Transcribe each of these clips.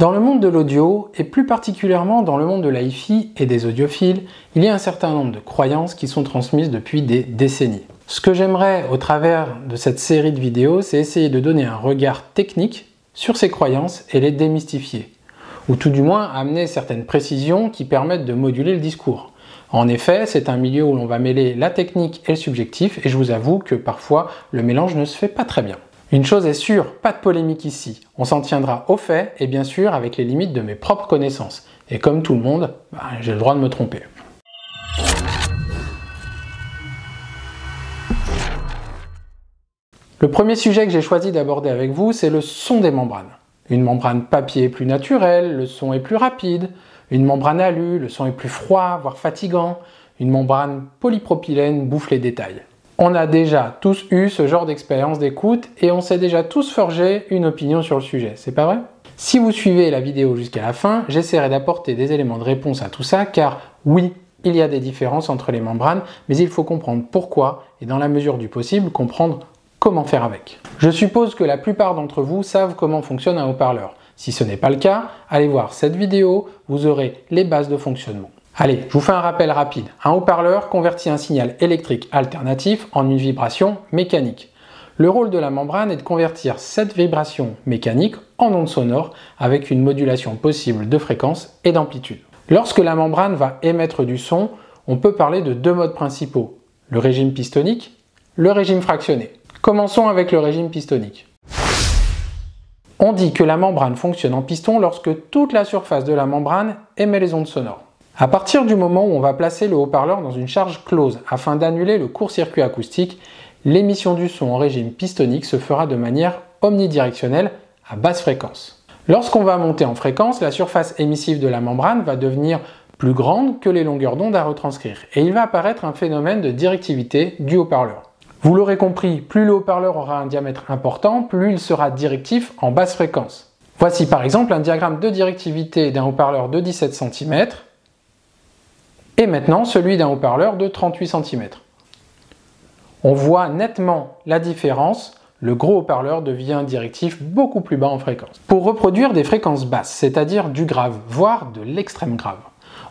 Dans le monde de l'audio, et plus particulièrement dans le monde de l'hi-fi et des audiophiles, il y a un certain nombre de croyances qui sont transmises depuis des décennies. Ce que j'aimerais au travers de cette série de vidéos, c'est essayer de donner un regard technique sur ces croyances et les démystifier, ou tout du moins amener certaines précisions qui permettent de moduler le discours. En effet, c'est un milieu où l'on va mêler la technique et le subjectif, et je vous avoue que parfois le mélange ne se fait pas très bien. Une chose est sûre, pas de polémique ici. On s'en tiendra aux faits et bien sûr avec les limites de mes propres connaissances. Et comme tout le monde, j'ai le droit de me tromper. Le premier sujet que j'ai choisi d'aborder avec vous, c'est le son des membranes. Une membrane papier est plus naturelle, le son est plus rapide. Une membrane alu, le son est plus froid, voire fatigant. Une membrane polypropylène bouffe les détails. On a déjà tous eu ce genre d'expérience d'écoute et on s'est déjà tous forgé une opinion sur le sujet, c'est pas vrai? Si vous suivez la vidéo jusqu'à la fin, j'essaierai d'apporter des éléments de réponse à tout ça car oui, il y a des différences entre les membranes, mais il faut comprendre pourquoi et dans la mesure du possible, comprendre comment faire avec. Je suppose que la plupart d'entre vous savent comment fonctionne un haut-parleur. Si ce n'est pas le cas, allez voir cette vidéo, vous aurez les bases de fonctionnement. Allez, je vous fais un rappel rapide. Un haut-parleur convertit un signal électrique alternatif en une vibration mécanique. Le rôle de la membrane est de convertir cette vibration mécanique en onde sonore avec une modulation possible de fréquence et d'amplitude. Lorsque la membrane va émettre du son, on peut parler de deux modes principaux, le régime pistonique, le régime fractionné. Commençons avec le régime pistonique. On dit que la membrane fonctionne en piston lorsque toute la surface de la membrane émet les ondes sonores. À partir du moment où on va placer le haut-parleur dans une charge close afin d'annuler le court-circuit acoustique, l'émission du son en régime pistonique se fera de manière omnidirectionnelle à basse fréquence. Lorsqu'on va monter en fréquence, la surface émissive de la membrane va devenir plus grande que les longueurs d'onde à retranscrire et il va apparaître un phénomène de directivité du haut-parleur. Vous l'aurez compris, plus le haut-parleur aura un diamètre important, plus il sera directif en basse fréquence. Voici par exemple un diagramme de directivité d'un haut-parleur de 17 cm et maintenant celui d'un haut-parleur de 38 cm. On voit nettement la différence, le gros haut-parleur devient directif beaucoup plus bas en fréquence. Pour reproduire des fréquences basses, c'est-à-dire du grave, voire de l'extrême grave,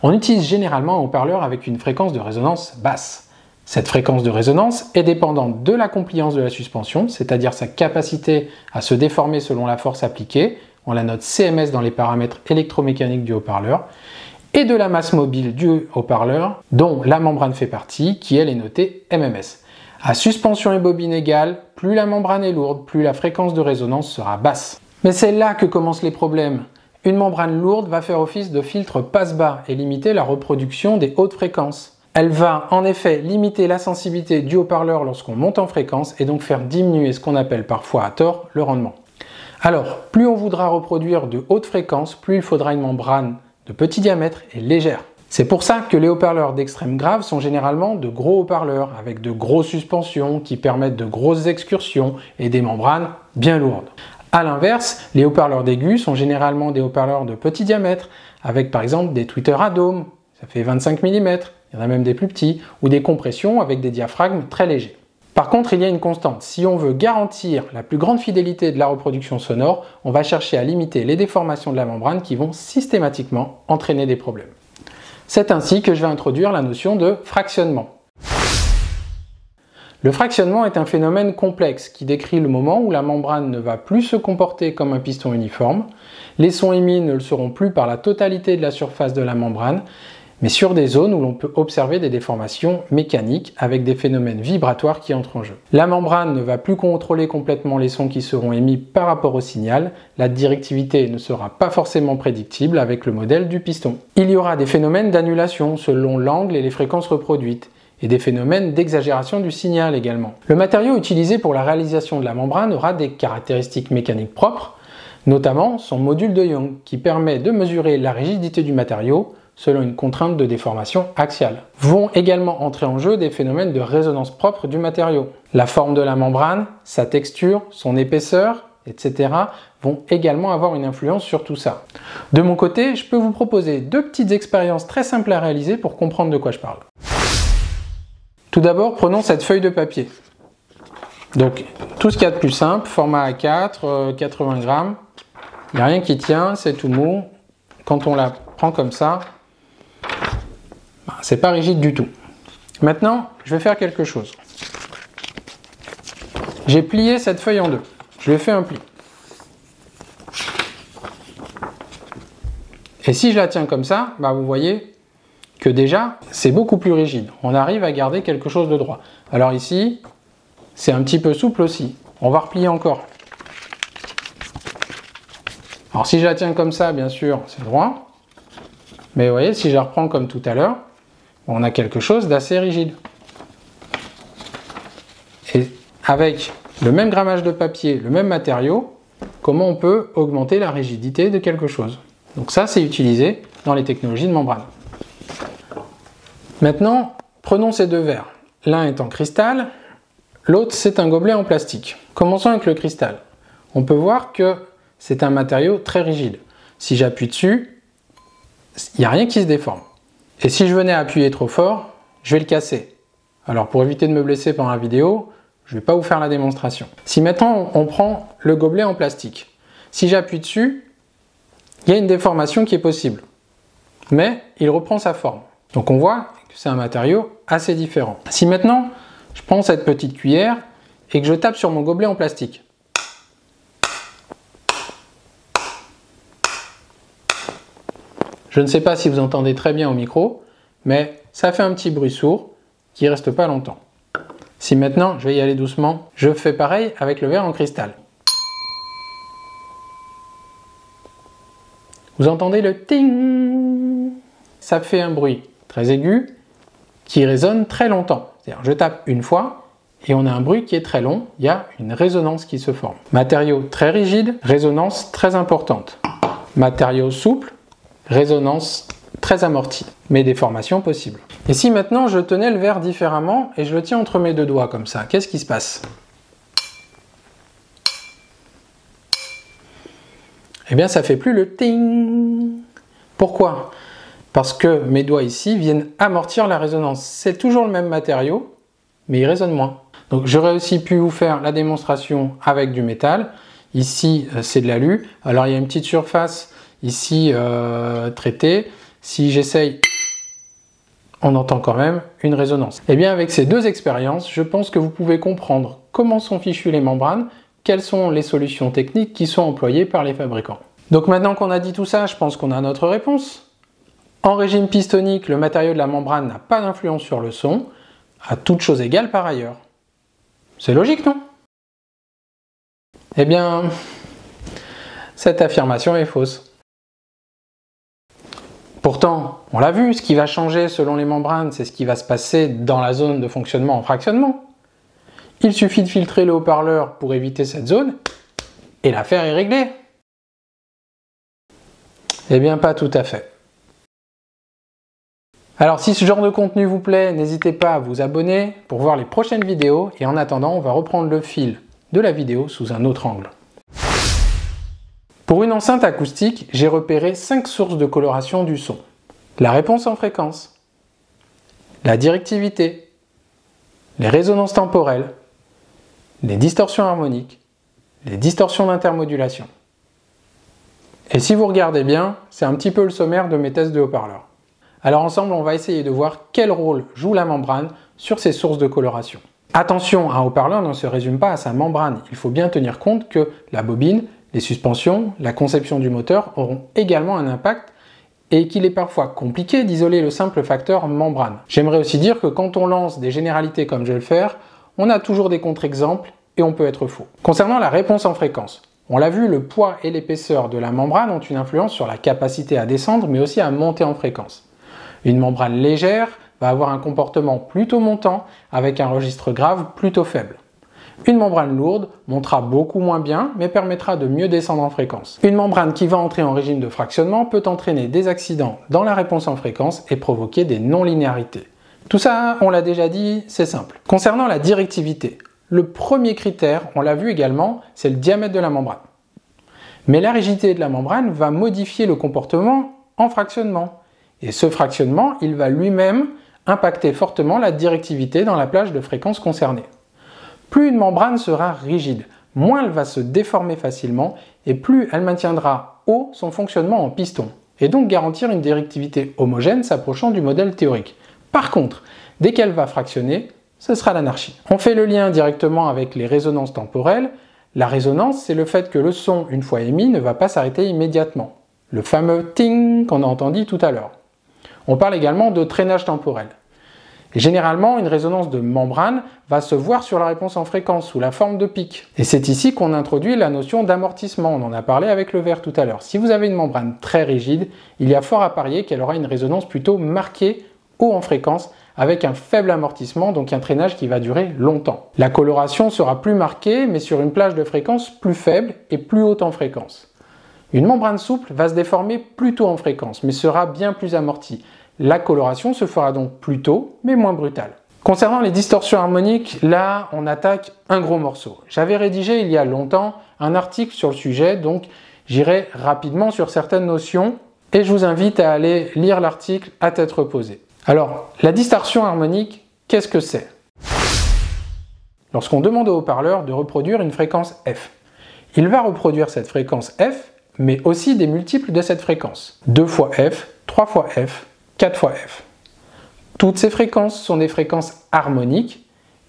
on utilise généralement un haut-parleur avec une fréquence de résonance basse. Cette fréquence de résonance est dépendante de la compliance de la suspension, c'est-à-dire sa capacité à se déformer selon la force appliquée, on la note CMS dans les paramètres électromécaniques du haut-parleur, et de la masse mobile du haut-parleur, dont la membrane fait partie, qui elle est notée MMS. À suspension et bobine égale, plus la membrane est lourde, plus la fréquence de résonance sera basse. Mais c'est là que commencent les problèmes. Une membrane lourde va faire office de filtre passe-bas et limiter la reproduction des hautes fréquences. Elle va en effet limiter la sensibilité du haut-parleur lorsqu'on monte en fréquence et donc faire diminuer ce qu'on appelle parfois à tort le rendement. Alors, plus on voudra reproduire de hautes fréquences, plus il faudra une membrane de petit diamètre et légère. C'est pour ça que les haut-parleurs d'extrême grave sont généralement de gros haut-parleurs avec de grosses suspensions qui permettent de grosses excursions et des membranes bien lourdes. A l'inverse, les haut-parleurs d'aigus sont généralement des haut-parleurs de petit diamètre avec par exemple des tweeters à dôme, ça fait 25 mm, il y en a même des plus petits, ou des compressions avec des diaphragmes très légers. Par contre, il y a une constante. Si on veut garantir la plus grande fidélité de la reproduction sonore, on va chercher à limiter les déformations de la membrane qui vont systématiquement entraîner des problèmes. C'est ainsi que je vais introduire la notion de fractionnement. Le fractionnement est un phénomène complexe qui décrit le moment où la membrane ne va plus se comporter comme un piston uniforme, les sons émis ne le seront plus par la totalité de la surface de la membrane, mais sur des zones où l'on peut observer des déformations mécaniques avec des phénomènes vibratoires qui entrent en jeu. La membrane ne va plus contrôler complètement les sons qui seront émis par rapport au signal, la directivité ne sera pas forcément prédictible avec le modèle du piston. Il y aura des phénomènes d'annulation selon l'angle et les fréquences reproduites, et des phénomènes d'exagération du signal également. Le matériau utilisé pour la réalisation de la membrane aura des caractéristiques mécaniques propres, notamment son module de Young, qui permet de mesurer la rigidité du matériau selon une contrainte de déformation axiale. Vont également entrer en jeu des phénomènes de résonance propre du matériau. La forme de la membrane, sa texture, son épaisseur, etc. vont également avoir une influence sur tout ça. De mon côté, je peux vous proposer deux petites expériences très simples à réaliser pour comprendre de quoi je parle. Tout d'abord, prenons cette feuille de papier. Donc, tout ce qu'il y a de plus simple, format A4, 80 grammes. Il n'y a rien qui tient, c'est tout mou. Quand on la prend comme ça, c'est pas rigide du tout. Maintenant, je vais faire quelque chose. J'ai plié cette feuille en deux. Je lui ai fait un pli. Et si je la tiens comme ça, vous voyez que déjà, c'est beaucoup plus rigide. On arrive à garder quelque chose de droit. Alors ici, c'est un petit peu souple aussi. On va replier encore. Alors si je la tiens comme ça, bien sûr, c'est droit. Mais vous voyez, si je la reprends comme tout à l'heure, on a quelque chose d'assez rigide. Et avec le même grammage de papier, le même matériau, comment on peut augmenter la rigidité de quelque chose? Donc ça, c'est utilisé dans les technologies de membrane. Maintenant, prenons ces deux verres. L'un est en cristal, l'autre c'est un gobelet en plastique. Commençons avec le cristal. On peut voir que c'est un matériau très rigide. Si j'appuie dessus, il n'y a rien qui se déforme. Et si je venais à appuyer trop fort, je vais le casser. Alors pour éviter de me blesser pendant la vidéo, je ne vais pas vous faire la démonstration. Si maintenant on prend le gobelet en plastique, si j'appuie dessus, il y a une déformation qui est possible. Mais il reprend sa forme. Donc on voit que c'est un matériau assez différent. Si maintenant je prends cette petite cuillère et que je tape sur mon gobelet en plastique, je ne sais pas si vous entendez très bien au micro, mais ça fait un petit bruit sourd qui ne reste pas longtemps. Si maintenant, je vais y aller doucement, je fais pareil avec le verre en cristal. Vous entendez le ting? Ça fait un bruit très aigu qui résonne très longtemps. C'est-à-dire, je tape une fois et on a un bruit qui est très long, il y a une résonance qui se forme. Matériau très rigide, résonance très importante. Matériau souple, résonance très amortie, mais déformation possible. Et si maintenant je tenais le verre différemment et je le tiens entre mes deux doigts comme ça, qu'est-ce qui se passe? Eh bien ça fait plus le ting. Pourquoi? Parce que mes doigts ici viennent amortir la résonance. C'est toujours le même matériau, mais il résonne moins. Donc j'aurais aussi pu vous faire la démonstration avec du métal. Ici c'est de l'alu. Alors il y a une petite surface ici traité, si j'essaye, on entend quand même une résonance. Et bien avec ces deux expériences, je pense que vous pouvez comprendre comment sont fichues les membranes, quelles sont les solutions techniques qui sont employées par les fabricants. Donc maintenant qu'on a dit tout ça, je pense qu'on a notre réponse. En régime pistonique, le matériau de la membrane n'a pas d'influence sur le son, à toute chose égale par ailleurs. C'est logique, non? Eh bien, cette affirmation est fausse. Pourtant, on l'a vu, ce qui va changer selon les membranes, c'est ce qui va se passer dans la zone de fonctionnement en fractionnement. Il suffit de filtrer le haut-parleur pour éviter cette zone, et l'affaire est réglée. Eh bien, pas tout à fait. Alors, si ce genre de contenu vous plaît, n'hésitez pas à vous abonner pour voir les prochaines vidéos, et en attendant, on va reprendre le fil de la vidéo sous un autre angle. Pour une enceinte acoustique, j'ai repéré 5 sources de coloration du son. La réponse en fréquence, la directivité, les résonances temporelles, les distorsions harmoniques, les distorsions d'intermodulation. Et si vous regardez bien, c'est un petit peu le sommaire de mes tests de haut-parleurs. Alors ensemble, on va essayer de voir quel rôle joue la membrane sur ces sources de coloration. Attention, un haut-parleur ne se résume pas à sa membrane. Il faut bien tenir compte que la bobine, les suspensions, la conception du moteur auront également un impact et qu'il est parfois compliqué d'isoler le simple facteur membrane. J'aimerais aussi dire que quand on lance des généralités comme je vais le faire, on a toujours des contre-exemples et on peut être faux. Concernant la réponse en fréquence, on l'a vu, le poids et l'épaisseur de la membrane ont une influence sur la capacité à descendre mais aussi à monter en fréquence. Une membrane légère va avoir un comportement plutôt montant avec un registre grave plutôt faible. Une membrane lourde montera beaucoup moins bien, mais permettra de mieux descendre en fréquence. Une membrane qui va entrer en régime de fractionnement peut entraîner des accidents dans la réponse en fréquence et provoquer des non-linéarités. Tout ça, on l'a déjà dit, c'est simple. Concernant la directivité, le premier critère, on l'a vu également, c'est le diamètre de la membrane. Mais la rigidité de la membrane va modifier le comportement en fractionnement. Et ce fractionnement, il va lui-même impacter fortement la directivité dans la plage de fréquence concernée. Plus une membrane sera rigide, moins elle va se déformer facilement et plus elle maintiendra haut son fonctionnement en piston, et donc garantir une directivité homogène s'approchant du modèle théorique. Par contre, dès qu'elle va fractionner, ce sera l'anarchie. On fait le lien directement avec les résonances temporelles. La résonance, c'est le fait que le son, une fois émis, ne va pas s'arrêter immédiatement. Le fameux ting qu'on a entendu tout à l'heure. On parle également de traînage temporel. Et généralement, une résonance de membrane va se voir sur la réponse en fréquence sous la forme de pic. Et c'est ici qu'on introduit la notion d'amortissement. On en a parlé avec le verre tout à l'heure. Si vous avez une membrane très rigide, il y a fort à parier qu'elle aura une résonance plutôt marquée haut en fréquence avec un faible amortissement, donc un traînage qui va durer longtemps. La coloration sera plus marquée, mais sur une plage de fréquence plus faible et plus haute en fréquence. Une membrane souple va se déformer plus tôt en fréquence, mais sera bien plus amortie. La coloration se fera donc plus tôt, mais moins brutale. Concernant les distorsions harmoniques, là, on attaque un gros morceau. J'avais rédigé il y a longtemps un article sur le sujet, donc j'irai rapidement sur certaines notions, et je vous invite à aller lire l'article à tête reposée. Alors, la distorsion harmonique, qu'est-ce que c'est? Lorsqu'on demande au haut-parleur de reproduire une fréquence F, il va reproduire cette fréquence F, mais aussi des multiples de cette fréquence. 2 fois F, 3 fois F, 4 fois F. Toutes ces fréquences sont des fréquences harmoniques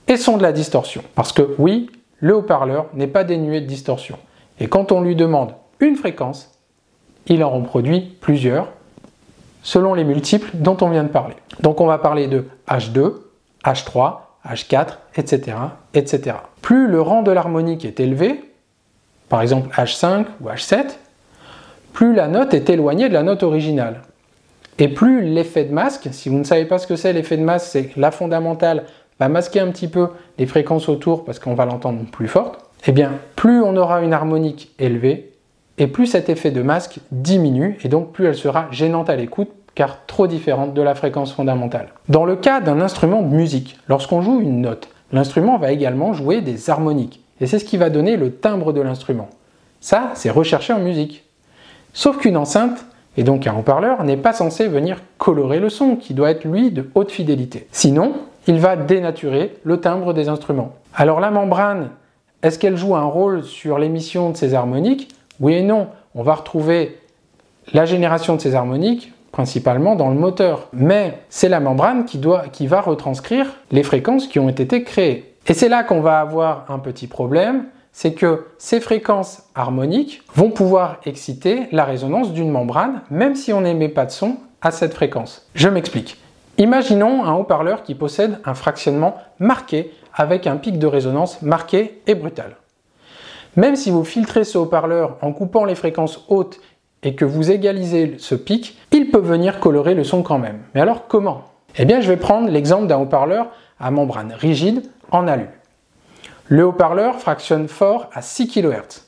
et sont de la distorsion. Parce que oui, le haut-parleur n'est pas dénué de distorsion. Et quand on lui demande une fréquence, il en reproduit plusieurs, selon les multiples dont on vient de parler. Donc on va parler de H2, H3, H4, etc., etc. Plus le rang de l'harmonique est élevé, par exemple H5 ou H7, plus la note est éloignée de la note originale. Et plus l'effet de masque, si vous ne savez pas ce que c'est l'effet de masque, c'est que la fondamentale va masquer un petit peu les fréquences autour parce qu'on va l'entendre plus forte, et bien plus on aura une harmonique élevée, et plus cet effet de masque diminue, et donc plus elle sera gênante à l'écoute, car trop différente de la fréquence fondamentale. Dans le cas d'un instrument de musique, lorsqu'on joue une note, l'instrument va également jouer des harmoniques, et c'est ce qui va donner le timbre de l'instrument. Ça, c'est recherché en musique. Sauf qu'une enceinte, et donc un haut-parleur, n'est pas censé venir colorer le son, qui doit être lui de haute fidélité. Sinon, il va dénaturer le timbre des instruments. Alors la membrane, est-ce qu'elle joue un rôle sur l'émission de ces harmoniques? Oui et non. On va retrouver la génération de ces harmoniques principalement dans le moteur. Mais c'est la membrane qui va retranscrire les fréquences qui ont été créées. Et c'est là qu'on va avoir un petit problème, c'est que ces fréquences harmoniques vont pouvoir exciter la résonance d'une membrane, même si on n'émet pas de son à cette fréquence. Je m'explique. Imaginons un haut-parleur qui possède un fractionnement marqué avec un pic de résonance marqué et brutal. Même si vous filtrez ce haut-parleur en coupant les fréquences hautes et que vous égalisez ce pic, il peut venir colorer le son quand même. Mais alors comment? Eh bien, je vais prendre l'exemple d'un haut-parleur à membrane rigide en alu. Le haut-parleur fractionne fort à 6 kHz.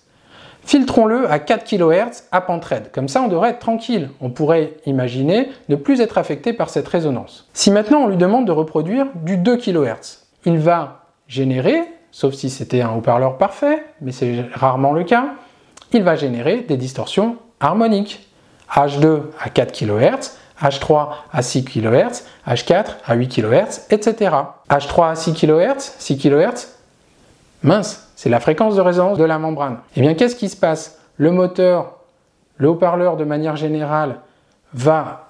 Filtrons-le à 4 kHz à pente raide. Comme ça, on devrait être tranquille. On pourrait imaginer ne plus être affecté par cette résonance. Si maintenant on lui demande de reproduire du 2 kHz, il va générer, sauf si c'était un haut-parleur parfait, mais c'est rarement le cas, il va générer des distorsions harmoniques. H2 à 4 kHz, H3 à 6 kHz, H4 à 8 kHz, etc. H3 à 6 kHz, 6 kHz, mince, c'est la fréquence de résonance de la membrane. Et bien qu'est-ce qui se passe? Le moteur, le haut-parleur de manière générale, va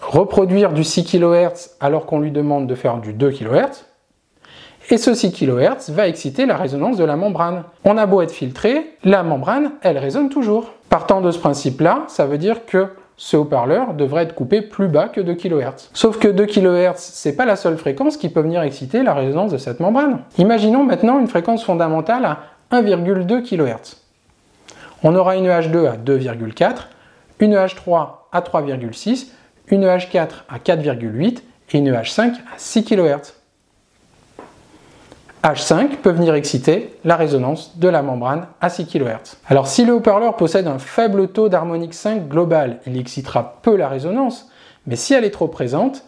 reproduire du 6 kHz alors qu'on lui demande de faire du 2 kHz. Et ce 6 kHz va exciter la résonance de la membrane. On a beau être filtré, la membrane, elle résonne toujours. Partant de ce principe-là, ça veut dire que ce haut-parleur devrait être coupé plus bas que 2 kHz. Sauf que 2 kHz, c'est pas la seule fréquence qui peut venir exciter la résonance de cette membrane. Imaginons maintenant une fréquence fondamentale à 1,2 kHz. On aura une H2 à 2,4, une H3 à 3,6, une H4 à 4,8 et une H5 à 6 kHz. H5 peut venir exciter la résonance de la membrane à 6 kHz. Alors si le haut-parleur possède un faible taux d'harmonique 5 global, il excitera peu la résonance, mais si elle est trop présente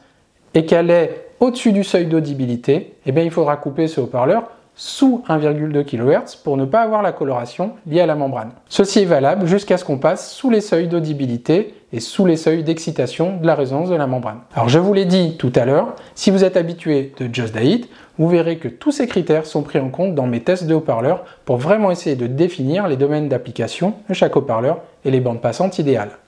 et qu'elle est au-dessus du seuil d'audibilité, eh bien il faudra couper ce haut-parleur sous 1,2 kHz pour ne pas avoir la coloration liée à la membrane. Ceci est valable jusqu'à ce qu'on passe sous les seuils d'audibilité et sous les seuils d'excitation de la résonance de la membrane. Alors je vous l'ai dit tout à l'heure, si vous êtes habitué de Just It, vous verrez que tous ces critères sont pris en compte dans mes tests de haut-parleurs pour vraiment essayer de définir les domaines d'application de chaque haut-parleur et les bandes passantes idéales.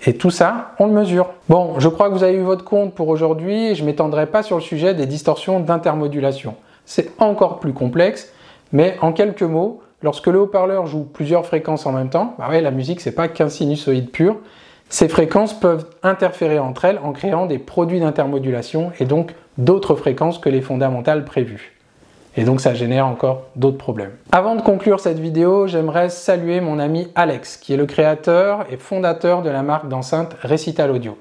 Et tout ça, on le mesure. Bon, je crois que vous avez eu votre compte pour aujourd'hui et je ne m'étendrai pas sur le sujet des distorsions d'intermodulation. C'est encore plus complexe, mais en quelques mots, lorsque le haut-parleur joue plusieurs fréquences en même temps, la musique c'est pas qu'un sinusoïde pur, ces fréquences peuvent interférer entre elles en créant des produits d'intermodulation et donc d'autres fréquences que les fondamentales prévues. Et donc ça génère encore d'autres problèmes. Avant de conclure cette vidéo, j'aimerais saluer mon ami Alex, qui est le créateur et fondateur de la marque d'enceinte Recital Audio.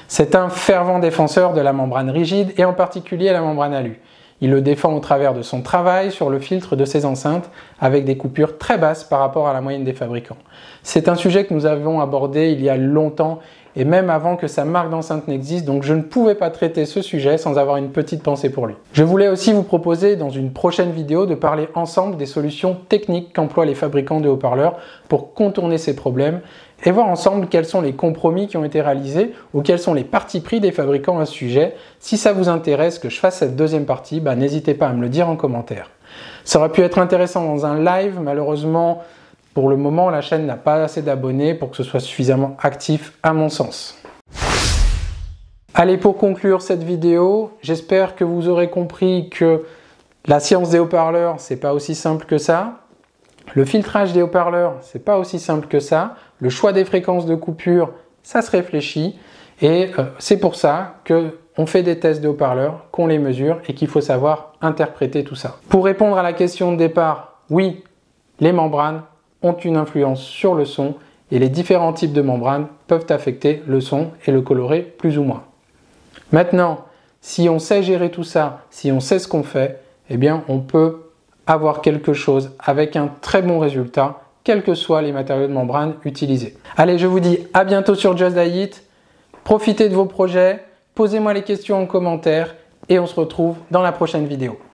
C'est un fervent défenseur de la membrane rigide et en particulier la membrane alu. Il le défend au travers de son travail sur le filtre de ses enceintes avec des coupures très basses par rapport à la moyenne des fabricants. C'est un sujet que nous avons abordé il y a longtemps et même avant que sa marque d'enceinte n'existe, donc je ne pouvais pas traiter ce sujet sans avoir une petite pensée pour lui. Je voulais aussi vous proposer dans une prochaine vidéo de parler ensemble des solutions techniques qu'emploient les fabricants de haut-parleurs pour contourner ces problèmes et voir ensemble quels sont les compromis qui ont été réalisés ou quels sont les partis pris des fabricants à ce sujet. Si ça vous intéresse que je fasse cette deuxième partie, n'hésitez pas à me le dire en commentaire. Ça aurait pu être intéressant dans un live, malheureusement, pour le moment, la chaîne n'a pas assez d'abonnés pour que ce soit suffisamment actif à mon sens. Allez, pour conclure cette vidéo, j'espère que vous aurez compris que la science des haut-parleurs, c'est pas aussi simple que ça. Le filtrage des haut-parleurs, c'est pas aussi simple que ça. Le choix des fréquences de coupure, ça se réfléchit. Et c'est pour ça qu'on fait des tests de haut-parleurs, qu'on les mesure et qu'il faut savoir interpréter tout ça. Pour répondre à la question de départ, oui, les membranes ont une influence sur le son et les différents types de membranes peuvent affecter le son et le colorer plus ou moins. Maintenant, si on sait gérer tout ça, si on sait ce qu'on fait, on peut avoir quelque chose avec un très bon résultat, quels que soient les matériaux de membrane utilisés. Allez, je vous dis à bientôt sur Just It. Profitez de vos projets, posez-moi les questions en commentaire et on se retrouve dans la prochaine vidéo.